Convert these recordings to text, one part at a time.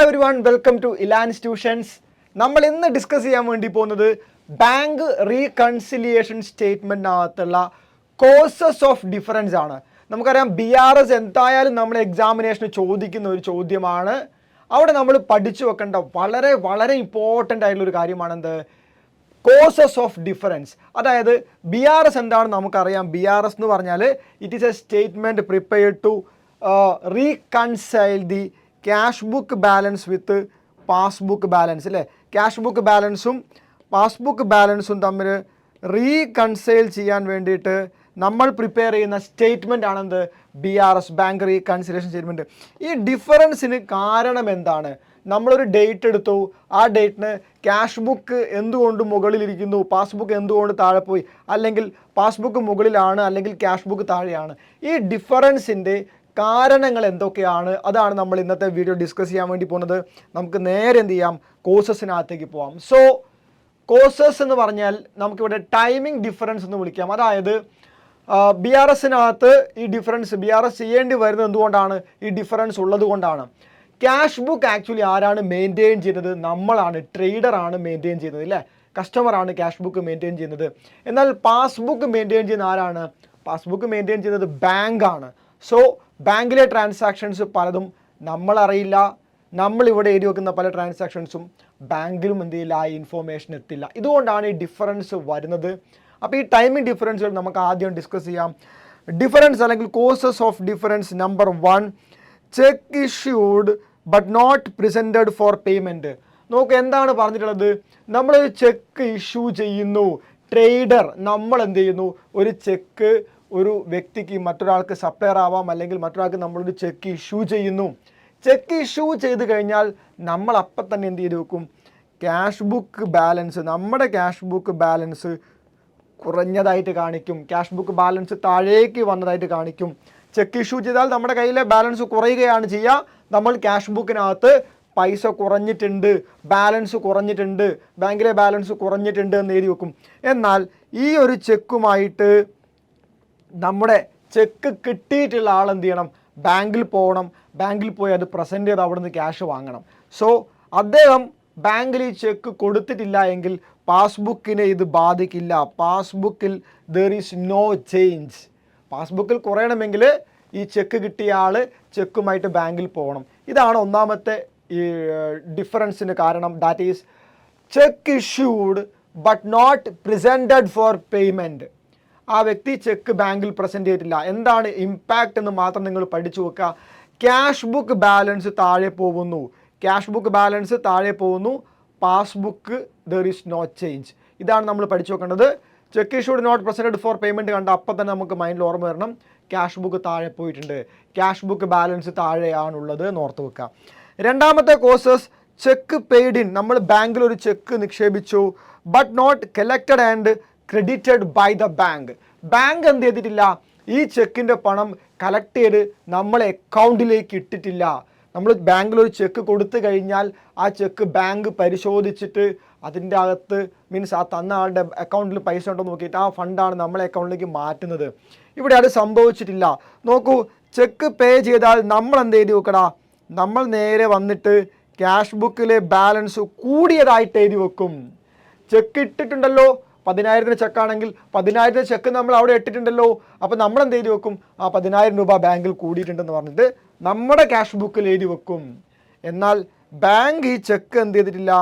everyone, welcome to Ilan Institutions. നമ്മൾ ഇന്ന് discuss ചെയ്യാൻ വേണ്ടി പോകുന്നത് ബാങ്ക് റീകൺസിലിയേഷൻ സ്റ്റേറ്റ്മെൻറ്റിനകത്തുള്ള കോസസ് ഓഫ് ഡിഫറൻസ് ആണ്. നമുക്കറിയാം BRS എന്തായാലും നമ്മൾ എക്സാമിനേഷന് ചോദിക്കുന്ന ഒരു ചോദ്യമാണ്. അവിടെ നമ്മൾ പഠിച്ചു വെക്കേണ്ട വളരെ വളരെ ഇമ്പോർട്ടൻ്റ് ആയിട്ടുള്ള ഒരു കാര്യമാണെന്ത്, കോസസ് ഓഫ് ഡിഫറൻസ്. അതായത് BRS എന്താണെന്ന് നമുക്കറിയാം. BRS എന്ന് പറഞ്ഞാൽ it is a statement prepared to reconcile the cash book balance with passbook balance അല്ലേ. ക്യാഷ് ബുക്ക് ബാലൻസും പാസ്ബുക്ക് ബാലൻസും തമ്മിൽ റീകൺസൈൽ ചെയ്യാൻ വേണ്ടിയിട്ട് നമ്മൾ പ്രിപ്പയർ ചെയ്യുന്ന സ്റ്റേറ്റ്മെൻ്റ് ആണെന്ത്, BRS ബാങ്ക് റീകൺസിലേഷൻ സ്റ്റേറ്റ്മെൻറ്റ്. ഈ ഡിഫറൻസിന് കാരണം എന്താണ്? നമ്മളൊരു ഡേറ്റ് എടുത്തു, ആ ഡേറ്റിന് ക്യാഷ് ബുക്ക് എന്തുകൊണ്ട് മുകളിലിരിക്കുന്നു, പാസ്ബുക്ക് എന്തുകൊണ്ട് താഴെ പോയി, അല്ലെങ്കിൽ പാസ്ബുക്ക് മുകളിലാണ് അല്ലെങ്കിൽ ക്യാഷ് ബുക്ക് താഴെയാണ്. ഈ ഡിഫറൻസിൻ്റെ കാരണങ്ങൾ എന്തൊക്കെയാണ്, അതാണ് നമ്മൾ ഇന്നത്തെ വീഡിയോ ഡിസ്കസ് ചെയ്യാൻ വേണ്ടി പോകുന്നത്. നമുക്ക് നേരെ എന്ത് ചെയ്യാം, കോസസിനകത്തേക്ക് പോവാം. സോ കോസസ് എന്ന് പറഞ്ഞാൽ നമുക്കിവിടെ ടൈമിംഗ് ഡിഫറൻസ് എന്ന് വിളിക്കാം. അതായത് BRSനകത്ത് ഈ ഡിഫറൻസ് BRS ചെയ്യേണ്ടി വരുന്നത് എന്തുകൊണ്ടാണ്? ഈ ഡിഫറൻസ് ഉള്ളത് കൊണ്ടാണ്. ക്യാഷ് ബുക്ക് ആക്ച്വലി ആരാണ് മെയിൻറ്റെയിൻ ചെയ്യുന്നത്? നമ്മളാണ്, ട്രേഡറാണ് മെയിൻറ്റെയിൻ ചെയ്യുന്നത് അല്ലേ. കസ്റ്റമറാണ് ക്യാഷ് ബുക്ക് മെയിൻറ്റെയിൻ ചെയ്യുന്നത്. എന്നാൽ പാസ്ബുക്ക് മെയിൻറ്റെയിൻ ചെയ്യുന്ന ആരാണ്? പാസ്ബുക്ക് മെയിൻറ്റെയിൻ ചെയ്യുന്നത് ബാങ്കാണ്. സോ ബാങ്കിലെ ട്രാൻസാക്ഷൻസ് പലതും നമ്മളറിയില്ല. നമ്മളിവിടെ എഴുതി വെക്കുന്ന പല ട്രാൻസാക്ഷൻസും ബാങ്കിലും എന്ത് ചെയ്യില്ല, ആ ഇൻഫോർമേഷൻ എത്തില്ല. ഇതുകൊണ്ടാണ് ഈ ഡിഫറൻസ് വരുന്നത്. അപ്പോൾ ഈ ടൈമിംഗ് ഡിഫറൻസുകൾ നമുക്ക് ആദ്യം ഡിസ്കസ് ചെയ്യാം. ഡിഫറൻസ് അല്ലെങ്കിൽ causes of difference. Number 1, cheque issued but not presented for payment. നോക്ക് എന്താണ് പറഞ്ഞിട്ടുള്ളത്. നമ്മളൊരു ചെക്ക് ഇഷ്യൂ ചെയ്യുന്നു, ട്രേഡർ നമ്മൾ എന്ത് ചെയ്യുന്നു, ഒരു ചെക്ക് ഒരു വ്യക്തിക്ക്, മറ്റൊരാൾക്ക് സപ്ലയർ ആവാം, അല്ലെങ്കിൽ മറ്റൊരാൾക്ക് നമ്മളൊരു ചെക്ക് ഇഷ്യൂ ചെയ്യുന്നു. ചെക്ക് ഇഷ്യൂ ചെയ്ത് കഴിഞ്ഞാൽ നമ്മൾ അപ്പം തന്നെ എന്ത് ചെയ്ത് വെക്കും, ക്യാഷ് ബുക്ക് ബാലൻസ്, നമ്മുടെ ക്യാഷ് ബുക്ക് ബാലൻസ് കുറഞ്ഞതായിട്ട് കാണിക്കും, ക്യാഷ് ബുക്ക് ബാലൻസ് താഴേക്ക് വന്നതായിട്ട് കാണിക്കും. ചെക്ക് ഇഷ്യൂ ചെയ്താൽ നമ്മുടെ കയ്യിലെ ബാലൻസ് കുറയുകയാണ് ചെയ്യുക. നമ്മൾ ക്യാഷ് ബുക്കിനകത്ത് പൈസ കുറഞ്ഞിട്ടുണ്ട്, ബാലൻസ് കുറഞ്ഞിട്ടുണ്ട്, ബാങ്കിലെ ബാലൻസ് കുറഞ്ഞിട്ടുണ്ട് എന്ന് എഴുതി വെക്കും. എന്നാൽ ഈ ഒരു ചെക്കുമായിട്ട് നമ്മുടെ ചെക്ക് കിട്ടിയിട്ടുള്ള ആൾ എന്ത് ചെയ്യണം, ബാങ്കിൽ പോകണം. ബാങ്കിൽ പോയി അത് പ്രസൻറ്റ് ചെയ്ത് അവിടെ നിന്ന് ക്യാഷ് വാങ്ങണം. സോ അദ്ദേഹം ബാങ്കിൽ ഈ ചെക്ക് കൊടുത്തിട്ടില്ല എങ്കിൽ പാസ്ബുക്കിനെ ഇത് ബാധിക്കില്ല. പാസ്ബുക്കിൽ ദർ ഈസ് നോ ചേഞ്ച്. പാസ്ബുക്കിൽ കുറയണമെങ്കിൽ ഈ ചെക്ക് കിട്ടിയ ആൾ ചെക്കുമായിട്ട് ബാങ്കിൽ പോകണം. ഇതാണ് ഒന്നാമത്തെ ഈ ഡിഫറൻസിന് കാരണം. That is cheque issued but not presented for payment. ആ വ്യക്തി ചെക്ക് ബാങ്കിൽ പ്രസൻറ്റ് ചെയ്തിട്ടില്ല. എന്താണ് ഇമ്പാക്റ്റ് എന്ന് മാത്രം നിങ്ങൾ പഠിച്ചു വെക്കുക. ക്യാഷ് ബുക്ക് ബാലൻസ് താഴെ പോകുന്നു, ക്യാഷ് ബുക്ക് ബാലൻസ് താഴെ പോകുന്നു, passbook there is no change. ഇതാണ് നമ്മൾ പഠിച്ചു വെക്കേണ്ടത്. Cheque issued not presented for payment കണ്ട അപ്പം തന്നെ നമുക്ക് മൈൻഡിൽ ഓർമ്മ വരണം, ക്യാഷ് ബുക്ക് താഴെ പോയിട്ടുണ്ട്, ക്യാഷ് ബുക്ക് ബാലൻസ് താഴെയാണുള്ളത് എന്ന് ഓർത്ത് വെക്കുക. രണ്ടാമത്തെ കോസസ്, ചെക്ക് പെയ്ഡ് ഇൻ. നമ്മൾ ബാങ്കിൽ ഒരു ചെക്ക് നിക്ഷേപിച്ചു, but not collected and credited by the bank. Bank എന്ത് ചെയ്തിട്ടില്ല, ഈ ചെക്കിൻ്റെ പണം കളക്ട് ചെയ്ത് നമ്മളെ അക്കൗണ്ടിലേക്ക് ഇട്ടിട്ടില്ല. നമ്മൾ ബാങ്കിൽ ഒരു ചെക്ക് കൊടുത്തു കഴിഞ്ഞാൽ ആ ചെക്ക് ബാങ്ക് പരിശോധിച്ചിട്ട് അതിൻ്റെ അകത്ത് മീൻസ് ആ തന്ന ആളുടെ അക്കൗണ്ടിൽ പൈസ ഉണ്ടോ നോക്കിയിട്ട് ആ ഫണ്ടാണ് നമ്മളെ അക്കൗണ്ടിലേക്ക് മാറ്റുന്നത്. ഇവിടെ അത് സംഭവിച്ചിട്ടില്ല. നോക്കൂ, ചെക്ക് പേ ചെയ്താൽ നമ്മൾ എന്ത് എഴുതി വെക്കടാ, നമ്മൾ നേരെ വന്നിട്ട് ക്യാഷ് ബുക്കിലെ ബാലൻസ് കൂടിയതായിട്ട് എഴുതി വെക്കും. ചെക്ക് ഇട്ടിട്ടുണ്ടല്ലോ, 10,000 ചെക്കാണെങ്കിൽ 10,000 ചെക്ക് നമ്മൾ അവിടെ ഇട്ടിട്ടുണ്ടല്ലോ, അപ്പോൾ നമ്മൾ എന്ത് എഴുതി വെക്കും, ആ 10,000 രൂപ ബാങ്കിൽ കൂടിയിട്ടുണ്ടെന്ന് പറഞ്ഞിട്ട് നമ്മുടെ ക്യാഷ് ബുക്കിൽ എഴുതി വെക്കും. എന്നാൽ ബാങ്ക് ഈ ചെക്ക് എന്ത് ചെയ്തിട്ടില്ല,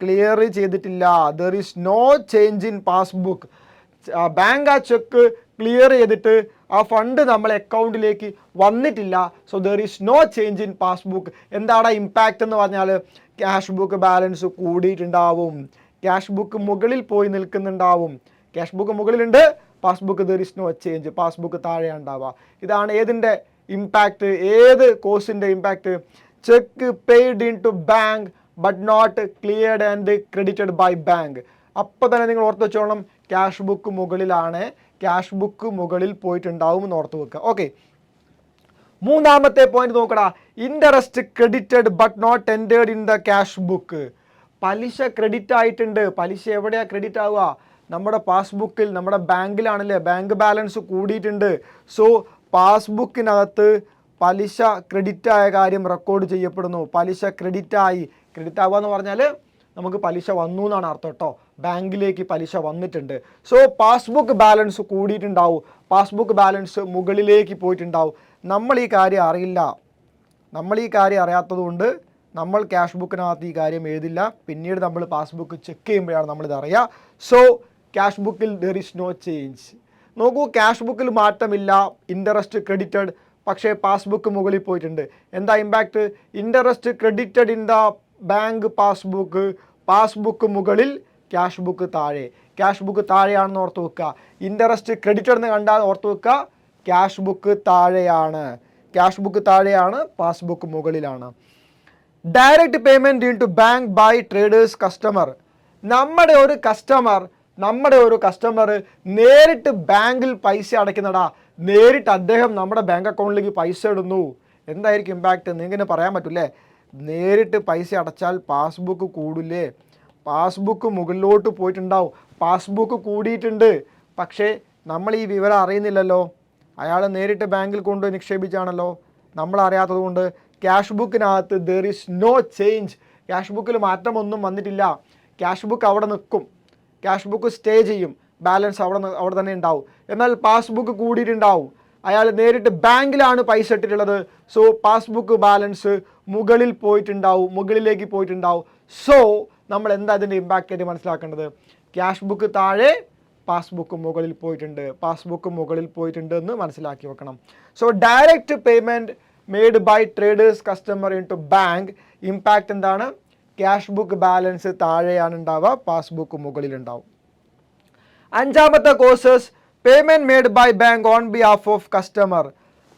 ക്ലിയർ ചെയ്തിട്ടില്ല. There is no change in passbook. Bank ആ ചെക്ക് ക്ലിയർ ചെയ്തിട്ട് ആ ഫണ്ട് നമ്മളെ അക്കൗണ്ടിലേക്ക് വന്നിട്ടില്ല. So there is no change in passbook. എന്താണ് ഇമ്പാക്റ്റ് എന്ന് പറഞ്ഞാൽ, ക്യാഷ് ബുക്ക് ബാലൻസ് കൂടിയിട്ടുണ്ടാവും, ക്യാഷ് ബുക്ക് മുകളിൽ പോയി നിൽക്കുന്നുണ്ടാവും. ക്യാഷ് ബുക്ക് മുകളിലുണ്ട്, passbook there is no change, passbook താഴെ ഉണ്ടാവുക. ഇതാണ് ഏതിൻ്റെ ഇമ്പാക്റ്റ്, ഏത് കോഴ്സിൻ്റെ impact. Cheque paid in to bank but not cleared and credited by bank. അപ്പോൾ തന്നെ നിങ്ങൾ ഓർത്ത് വെച്ചോളണം, ക്യാഷ് ബുക്ക് മുകളിലാണ്, ക്യാഷ് ബുക്ക് മുകളിൽ പോയിട്ടുണ്ടാവും എന്ന് ഓർത്ത് വെക്കുക. ഓക്കെ, മൂന്നാമത്തെ പോയിന്റ് നോക്കടാ. Interest credited but not entered in the cash book. പലിശ ക്രെഡിറ്റ് ആയിട്ടുണ്ട്. പലിശ എവിടെയാണ് ക്രെഡിറ്റ് ആവുക, നമ്മുടെ പാസ്ബുക്കിൽ, നമ്മുടെ ബാങ്കിലാണല്ലേ. ബാങ്ക് ബാലൻസ് കൂടിയിട്ടുണ്ട്. സോ പാസ്ബുക്കിനകത്ത് പലിശ ക്രെഡിറ്റ് ആയ കാര്യം റെക്കോർഡ് ചെയ്യപ്പെടുന്നു. പലിശ ക്രെഡിറ്റ് ആവുക എന്ന് പറഞ്ഞാൽ നമുക്ക് പലിശ വന്നു എന്നാണ് അർത്ഥം കേട്ടോ. ബാങ്കിലേക്ക് പലിശ വന്നിട്ടുണ്ട്. സോ പാസ്ബുക്ക് ബാലൻസ് കൂടിയിട്ടുണ്ടാവും, പാസ്ബുക്ക് ബാലൻസ് മുകളിലേക്ക് പോയിട്ടുണ്ടാവും. നമ്മൾ ഈ കാര്യം അറിയാത്തത് കൊണ്ട് നമ്മൾ ക്യാഷ് ബുക്കിനകത്ത് ഈ കാര്യം എഴുതില്ല. പിന്നീട് നമ്മൾ പാസ്ബുക്ക് ചെക്ക് ചെയ്യുമ്പോഴാണ് നമ്മളിത് അറിയുക. സോ ക്യാഷ് ബുക്കിൽ ദർ ഈസ് നോ ചേഞ്ച്. നോക്കൂ, ക്യാഷ് ബുക്കിൽ മാറ്റമില്ല, ഇൻട്രസ്റ്റ് ക്രെഡിറ്റഡ്, പക്ഷേ പാസ്ബുക്ക് മുകളിൽ പോയിട്ടുണ്ട്. എന്താ impact? Interest credited in the bank passbook മുകളിൽ, ക്യാഷ് ബുക്ക് താഴെ. ക്യാഷ് ബുക്ക് താഴെയാണെന്ന് ഓർത്ത് വെക്കുക. ഇൻട്രസ്റ്റ് ക്രെഡിറ്റഡ് എന്ന് കണ്ടാൽ ഓർത്ത് വെക്കുക, ക്യാഷ് ബുക്ക് താഴെയാണ്, പാസ്ബുക്ക് മുകളിലാണ്. Direct payment in to bank by traders customer. നമ്മുടെ ഒരു കസ്റ്റമർ നേരിട്ട് ബാങ്കിൽ പൈസ അടയ്ക്കുന്നടാ. നേരിട്ട് അദ്ദേഹം നമ്മുടെ ബാങ്ക് അക്കൗണ്ടിലേക്ക് പൈസ ഇടുന്നു. എന്തായിരിക്കും ഇമ്പാക്റ്റ്? നിങ്ങൾക്ക് പറയാൻ പറ്റില്ലേ? നേരിട്ട് പൈസ അടച്ചാൽ പാസ്ബുക്ക് കൂടില്ലേ? പാസ്ബുക്ക് മുകളിലോട്ട് പോയിട്ടുണ്ടാവും, പാസ്ബുക്ക് കൂടിയിട്ടുണ്ട്. പക്ഷേ നമ്മൾ ഈ വിവരം അറിയുന്നില്ലല്ലോ. അയാൾ നേരിട്ട് ബാങ്കിൽ കൊണ്ടുപോയി നിക്ഷേപിച്ചാണല്ലോ. നമ്മൾ അറിയാത്തത് കൊണ്ട് ക്യാഷ് ബുക്കിനകത്ത് there is no change. Cash ബുക്കിൽ മാറ്റമൊന്നും വന്നിട്ടില്ല. ക്യാഷ് ബുക്ക് അവിടെ നിൽക്കും, ക്യാഷ് ബുക്ക് സ്റ്റേ ചെയ്യും, ബാലൻസ് അവിടെ തന്നെ ഉണ്ടാവും. എന്നാൽ പാസ്ബുക്ക് കൂടിയിട്ടുണ്ടാവും. അയാൾ നേരിട്ട് ബാങ്കിലാണ് പൈസ ഇട്ടിട്ടുള്ളത്. സോ പാസ്ബുക്ക് ബാലൻസ് മുകളിലേക്ക് പോയിട്ടുണ്ടാവും. സോ നമ്മൾ എന്താ അതിൻ്റെ ഇമ്പാക്റ്റ് ആയിട്ട് മനസ്സിലാക്കേണ്ടത്? ക്യാഷ് ബുക്ക് താഴെ, പാസ്ബുക്ക് മുകളിൽ പോയിട്ടുണ്ട് എന്ന് മനസ്സിലാക്കി വെക്കണം. So direct payment made by traders customer in to bank, impact എന്താണ്? ക്യാഷ് ബുക്ക് ബാലൻസ് താഴെയാണ് ഉണ്ടാവുക, പാസ്ബുക്ക് മുകളിലുണ്ടാവും. അഞ്ചാമത്തെ causes payment made by bank on behalf of customer.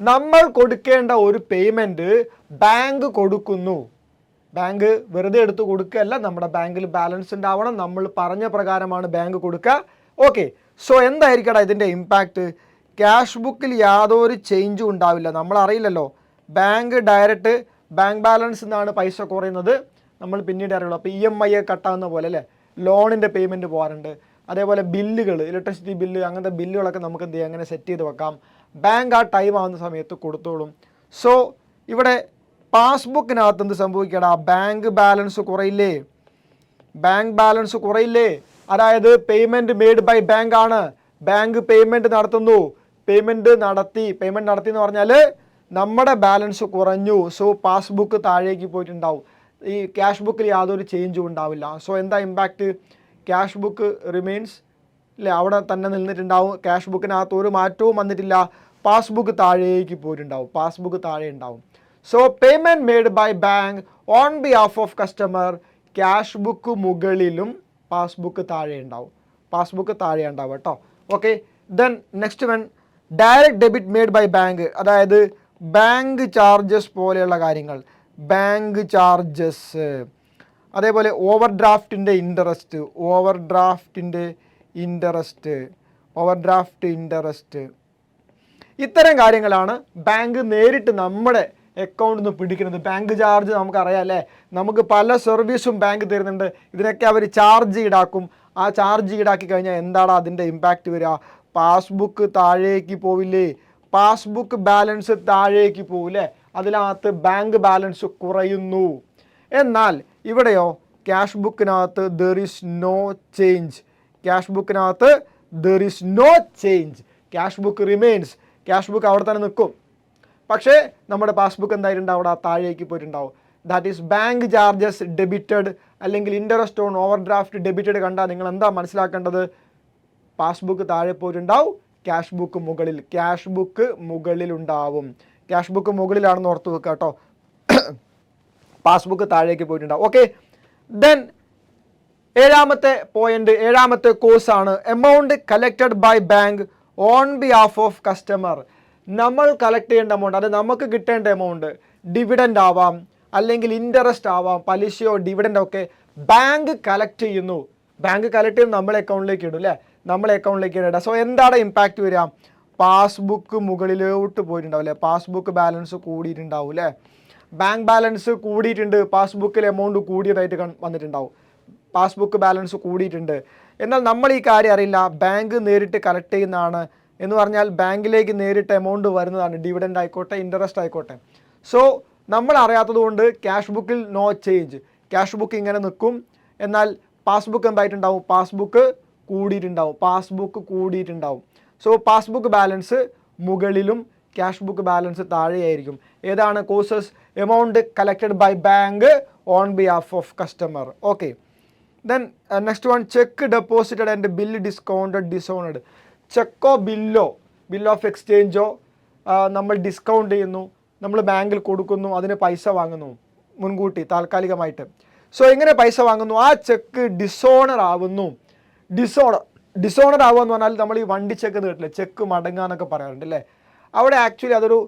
നമ്മൾ കൊടുക്കേണ്ട ഒരു പേയ്മെൻറ്റ് ബാങ്ക് കൊടുക്കുന്നു. ബാങ്ക് വെറുതെ എടുത്ത് കൊടുക്കുകയല്ല, നമ്മുടെ ബാങ്കിൽ ബാലൻസ് ഉണ്ടാവണം. നമ്മൾ പറഞ്ഞ പ്രകാരമാണ് ബാങ്ക് കൊടുക്കുക. ഓക്കെ, സോ എന്തായിരിക്കടാ ഇതിൻ്റെ ഇമ്പാക്റ്റ്? ക്യാഷ് ബുക്കിൽ യാതൊരു ചേഞ്ചും ഉണ്ടാവില്ല. നമ്മൾ അറിയില്ലല്ലോ, ഡയറക്റ്റ് ബാങ്ക് ബാലൻസ് നിന്നാണ് പൈസ കുറയുന്നത്, നമ്മൾ പിന്നീട് അറിയുള്ളൂ. അപ്പോൾ EMI കട്ടാവുന്ന പോലെ അല്ലേ, ലോണിൻ്റെ പേയ്മെൻറ്റ് പോകാറുണ്ട്. അതേപോലെ ബില്ലുകൾ, ഇലക്ട്രിസിറ്റി ബില്ല്, അങ്ങനത്തെ ബില്ലുകളൊക്കെ നമുക്ക് എന്ത് ചെയ്യാം, അങ്ങനെ സെറ്റ് ചെയ്ത് വെക്കാം. ബാങ്ക് ആ ടൈം ആവുന്ന സമയത്ത് കൊടുത്തോളും. സോ ഇവിടെ പാസ്ബുക്കിനകത്ത് എന്ത് സംഭവിക്കടാ? ബാങ്ക് ബാലൻസ് കുറയില്ലേ? അതായത് പേയ്മെൻറ്റ് മെയ്ഡ് ബൈ ബാങ്ക് ആണ്. ബാങ്ക് പേയ്മെൻറ്റ് നടത്തുന്നു. പേയ്മെൻറ്റ് നടത്തി എന്ന് പറഞ്ഞാൽ നമ്മുടെ ബാലൻസ് കുറഞ്ഞു. സോ പാസ്ബുക്ക് താഴേക്ക് പോയിട്ടുണ്ടാവും. ഈ ക്യാഷ് ബുക്കിൽ യാതൊരു ചേഞ്ചും ഉണ്ടാവില്ല. സോ എന്താ ഇമ്പാക്റ്റ്? ക്യാഷ് ബുക്ക് റിമെയിൻസ് അല്ലേ, അവിടെ തന്നെ നിന്നിട്ടുണ്ടാവും. ക്യാഷ് ബുക്കിനകത്ത് ഒരു മാറ്റവും വന്നിട്ടില്ല. പാസ്ബുക്ക് താഴേക്ക് പോയിട്ടുണ്ടാവും, പാസ്ബുക്ക് താഴെ ഉണ്ടാവും. So payment made by bank on behalf of customer, cash book മുകളിലും പാസ്ബുക്ക് താഴെ ഉണ്ടാവും കേട്ടോ. Okay, then next one direct debit made by bank. അതായത് ബാങ്ക് ചാർജസ് പോലെയുള്ള കാര്യങ്ങൾ, ബാങ്ക് ചാർജസ്, അതേപോലെ ഓവർ ഡ്രാഫ്റ്റിൻ്റെ ഇൻട്രസ്റ്റ്, ഇത്തരം കാര്യങ്ങളാണ് ബാങ്ക് നേരിട്ട് നമ്മുടെ അക്കൗണ്ടിൽ നിന്ന് പിടിക്കുന്നത്. ബാങ്ക് ചാർജ് നമുക്കറിയാം അല്ലേ, നമുക്ക് പല സർവീസും ബാങ്ക് തരുന്നുണ്ട്. ഇതിനൊക്കെ അവർ ചാർജ് ഈടാക്കും. ആ ചാർജ് ഈടാക്കി കഴിഞ്ഞാൽ എന്താണ് അതിൻ്റെ ഇമ്പാക്റ്റ് വരിക? പാസ്ബുക്ക് താഴേക്ക് പോവില്ലേ? പാസ്ബുക്ക് ബാലൻസ് താഴേക്ക് പോവില്ലേ? അതിനകത്ത് ബാങ്ക് ബാലൻസ് കുറയുന്നു. എന്നാൽ ഇവിടെയോ ക്യാഷ് ബുക്കിനകത്ത് there is no change. Cash book remains. Cash book അവിടെ തന്നെ നിൽക്കും. പക്ഷേ നമ്മുടെ പാസ്ബുക്ക് എന്തായിട്ടുണ്ടാവും? അവിടെ താഴേക്ക് പോയിട്ടുണ്ടാവും. That is bank charges debited, അല്ലെങ്കിൽ interest on overdraft debited കണ്ടാൽ നിങ്ങൾ എന്താ മനസ്സിലാക്കേണ്ടത്? പാസ്ബുക്ക് താഴെ പോയിട്ടുണ്ടാവും, ക്യാഷ് ബുക്ക് മുകളിലുണ്ടാവും. ക്യാഷ് ബുക്ക് മുകളിലാണെന്ന് ഓർത്ത് വെക്കുക കേട്ടോ. പാസ്ബുക്ക് താഴേക്ക് പോയിട്ടുണ്ടാവും. ഓക്കെ, ദെൻ ഏഴാമത്തെ കോഴ്സാണ് amount collected by bank on behalf of customer. നമ്മൾ കളക്ട് ചെയ്യേണ്ട എമൗണ്ട്, അത് നമുക്ക് കിട്ടേണ്ട എമൗണ്ട്, ഡിവിഡൻഡ് ആവാം, അല്ലെങ്കിൽ ഇൻട്രസ്റ്റ് ആവാം, പലിശയോ ഡിവിഡൻഡോ ഒക്കെ ബാങ്ക് കളക്ട് ചെയ്യുന്നു. നമ്മളെ അക്കൗണ്ടിലേക്ക് ഇടും അല്ലേ, ഇടുക. സോ എന്താണ് ഇമ്പാക്റ്റ് വരിക? പാസ്ബുക്ക് മുകളിലോട്ട് പോയിട്ടുണ്ടാവും അല്ലേ, പാസ്ബുക്ക് ബാലൻസ് കൂടിയിട്ടുണ്ടാവും അല്ലേ. ബാങ്ക് ബാലൻസ് കൂടിയിട്ടുണ്ട്, പാസ്ബുക്കിൽ എമൗണ്ട് കൂടിയതായിട്ട് വന്നിട്ടുണ്ടാവും. പാസ്ബുക്ക് ബാലൻസ് കൂടിയിട്ടുണ്ട്. എന്നാൽ നമ്മൾ ഈ കാര്യം അറിയില്ല. ബാങ്ക് നേരിട്ട് കളക്ട് ചെയ്യുന്നതാണ്, എന്ന് പറഞ്ഞാൽ ബാങ്കിലേക്ക് നേരിട്ട് എമൗണ്ട് വരുന്നതാണ്, ഡിവിഡൻഡ് ആയിക്കോട്ടെ ഇൻട്രസ്റ്റ് ആയിക്കോട്ടെ. സോ നമ്മൾ അറിയാത്തത് കൊണ്ട് ക്യാഷ് ബുക്കിൽ നോ ചേഞ്ച്, ക്യാഷ് ബുക്ക് ഇങ്ങനെ നിൽക്കും. എന്നാൽ പാസ്ബുക്ക് എന്തായിട്ടുണ്ടാവും, പാസ്ബുക്ക് കൂടിയിട്ടുണ്ടാവും. സോ പാസ്ബുക്ക് ബാലൻസ് മുകളിലും ക്യാഷ് ബുക്ക് ബാലൻസ് താഴെയായിരിക്കും. ഏതാണ് causes? Amount collected by bank on behalf of customer. Okay, then next one, cheque deposited and bill discounted dishonoured. ചെക്കോ bill of എക്സ്ചേഞ്ചോ നമ്മൾ ഡിസ്കൗണ്ട് ചെയ്യുന്നു, നമ്മൾ ബാങ്കിൽ കൊടുക്കുന്നു, അതിന് പൈസ വാങ്ങുന്നു മുൻകൂട്ടി താൽക്കാലികമായിട്ട്. സോ എങ്ങനെ പൈസ വാങ്ങുന്നു? ആ ചെക്ക് ഡിസോണർ ആവുന്നു. ഡിസോണർ ആവുക എന്ന് പറഞ്ഞാൽ നമ്മൾ ഈ വണ്ടി ചെക്ക് കേട്ടില്ലേ, ചെക്ക് മടങ്ങുക എന്നൊക്കെ പറയാറുണ്ട് അല്ലേ. അവിടെ ആക്ച്വലി അതൊരു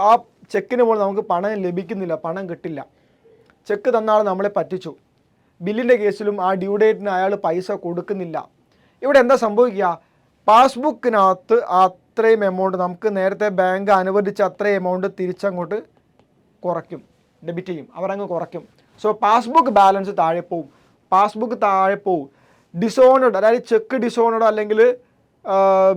ആ ചെക്കിന് പോലും നമുക്ക് പണം ലഭിക്കുന്നില്ല, പണം കിട്ടില്ല. ചെക്ക് തന്നാൾ നമ്മളെ പറ്റിച്ചു. ബില്ലിൻ്റെ കേസിലും ആ ഡ്യൂ ഡേറ്റിന് അയാൾ പൈസ കൊടുക്കുന്നില്ല. ഇവിടെ എന്താ സംഭവിക്കുക? പാസ്ബുക്കിനകത്ത് അത്രയും എമൗണ്ട് നമുക്ക് നേരത്തെ ബാങ്ക് അനുവദിച്ച അത്രയും എമൗണ്ട് തിരിച്ചങ്ങോട്ട് കുറയ്ക്കും, ഡെബിറ്റ് ചെയ്യും, അവരങ്ങ് കുറയ്ക്കും. സോ പാസ്ബുക്ക് ബാലൻസ് താഴെ പോവും. ഡിസോണഡ്, അതായത് ചെക്ക് ഡിസോണഡോ അല്ലെങ്കിൽ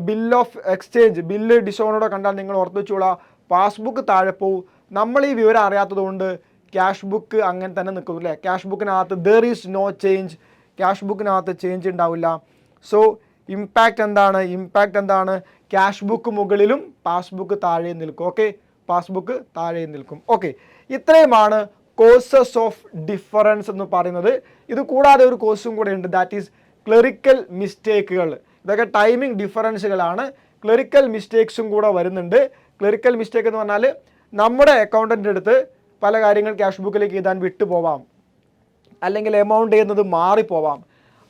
ബിൽ ഓഫ് എക്സ്ചേഞ്ച്, ബില്ല് ഡിസോണഡോ കണ്ടാൽ നിങ്ങൾ ഓർത്ത് വെച്ചോളാം, പാസ്ബുക്ക് താഴെ പോവും. നമ്മൾ ഈ വിവരം അറിയാത്തത് കൊണ്ട് ക്യാഷ് ബുക്ക് അങ്ങനെ തന്നെ നിൽക്കുന്നു അല്ലേ. ക്യാഷ് ബുക്കിനകത്ത് there is no change, cash ബുക്കിനകത്ത് ചേഞ്ച് ഉണ്ടാവില്ല. സോ ഇമ്പാക്റ്റ് എന്താണ്? ക്യാഷ് ബുക്ക് മുകളിലും പാസ്ബുക്ക് താഴെ നിൽക്കും. ഓക്കെ, പാസ്ബുക്ക് താഴെ നിൽക്കും. ഓക്കെ, ഇത്രയുമാണ് കോസസ് ഓഫ് ഡിഫറൻസ് എന്ന് പറയുന്നത്. ഇത് കൂടാതെ ഒരു കോഴ്സും കൂടെ ഉണ്ട്, ദാറ്റ് ഈസ് ക്ലറിക്കൽ മിസ്റ്റേക്കുകൾ. ഇതൊക്കെ ടൈമിംഗ് ഡിഫറൻസുകളാണ്. ക്ലറിക്കൽ മിസ്റ്റേക്സും കൂടെ വരുന്നുണ്ട്. ക്ലറിക്കൽ മിസ്റ്റേക്ക് എന്ന് പറഞ്ഞാൽ നമ്മുടെ അക്കൗണ്ടൻ്റ് അടുത്ത് പല കാര്യങ്ങൾ ക്യാഷ് ബുക്കിലേക്ക് എഴുതാൻ വിട്ടുപോവാം, അല്ലെങ്കിൽ എമൗണ്ട് ചെയ്യുന്നത് മാറിപ്പോവാം.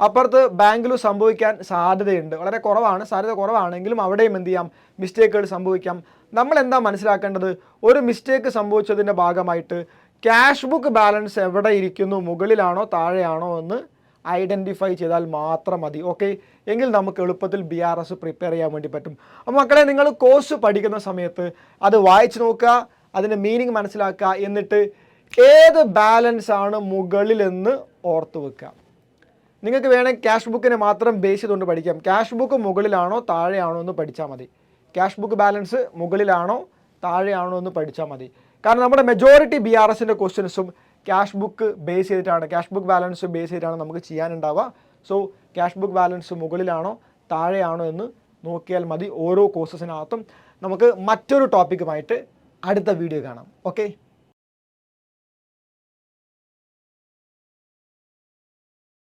അപ്പുറത്ത് ബാങ്കിലും സംഭവിക്കാൻ സാധ്യതയുണ്ട്, വളരെ കുറവാണ്, സാധ്യത കുറവാണെങ്കിലും അവിടെയും എന്ത് ചെയ്യാം, മിസ്റ്റേക്കുകൾ സംഭവിക്കാം. നമ്മൾ എന്താ മനസ്സിലാക്കേണ്ടത്? ഒരു മിസ്റ്റേക്ക് സംഭവിച്ചതിൻ്റെ ഭാഗമായിട്ട് ക്യാഷ് ബുക്ക് ബാലൻസ് എവിടെ ഇരിക്കുന്നു, മുകളിലാണോ താഴെയാണോ എന്ന് ഐഡൻറ്റിഫൈ ചെയ്താൽ മാത്രം മതി. ഓക്കെ, എങ്കിൽ നമുക്ക് എളുപ്പത്തിൽ BRS പ്രിപ്പയർ ചെയ്യാൻ വേണ്ടി പറ്റും. അപ്പോൾ മക്കളെ, നിങ്ങൾ കോഴ്സ് പഠിക്കുന്ന സമയത്ത് അത് വായിച്ച് നോക്കുക, അതിൻ്റെ മീനിങ് മനസ്സിലാക്കുക, എന്നിട്ട് ഏത് ബാലൻസ് ആണ് മുകളിലെന്ന് ഓർത്ത് വെക്കുക. നിങ്ങൾക്ക് വേണമെങ്കിൽ ക്യാഷ് ബുക്കിനെ മാത്രം ബേസ് ചെയ്തുകൊണ്ട് പഠിക്കാം. ക്യാഷ് ബുക്ക് മുകളിലാണോ താഴെയാണോ എന്ന് പഠിച്ചാൽ മതി. ക്യാഷ് ബുക്ക് ബാലൻസ് മുകളിലാണോ താഴെയാണോ എന്ന് പഠിച്ചാൽ മതി. കാരണം നമ്മുടെ മെജോറിറ്റി BRSൻ്റെ ക്വസ്റ്റ്യൻസും ക്യാഷ് ബുക്ക് ബേസ് ചെയ്തിട്ടാണ്, ക്യാഷ് ബുക്ക് ബാലൻസ് ബേസ് ചെയ്തിട്ടാണ് നമുക്ക് ചെയ്യാനുണ്ടാവുക. സോ ക്യാഷ് ബുക്ക് ബാലൻസ് മുകളിലാണോ താഴെയാണോ എന്ന് നോക്കിയാൽ മതി. ഓരോ കോഴ്സസിനകത്തും നമുക്ക് മറ്റൊരു ടോപ്പിക്കുമായിട്ട് അടുത്ത വീഡിയോ കാണാം. ഓക്കെ.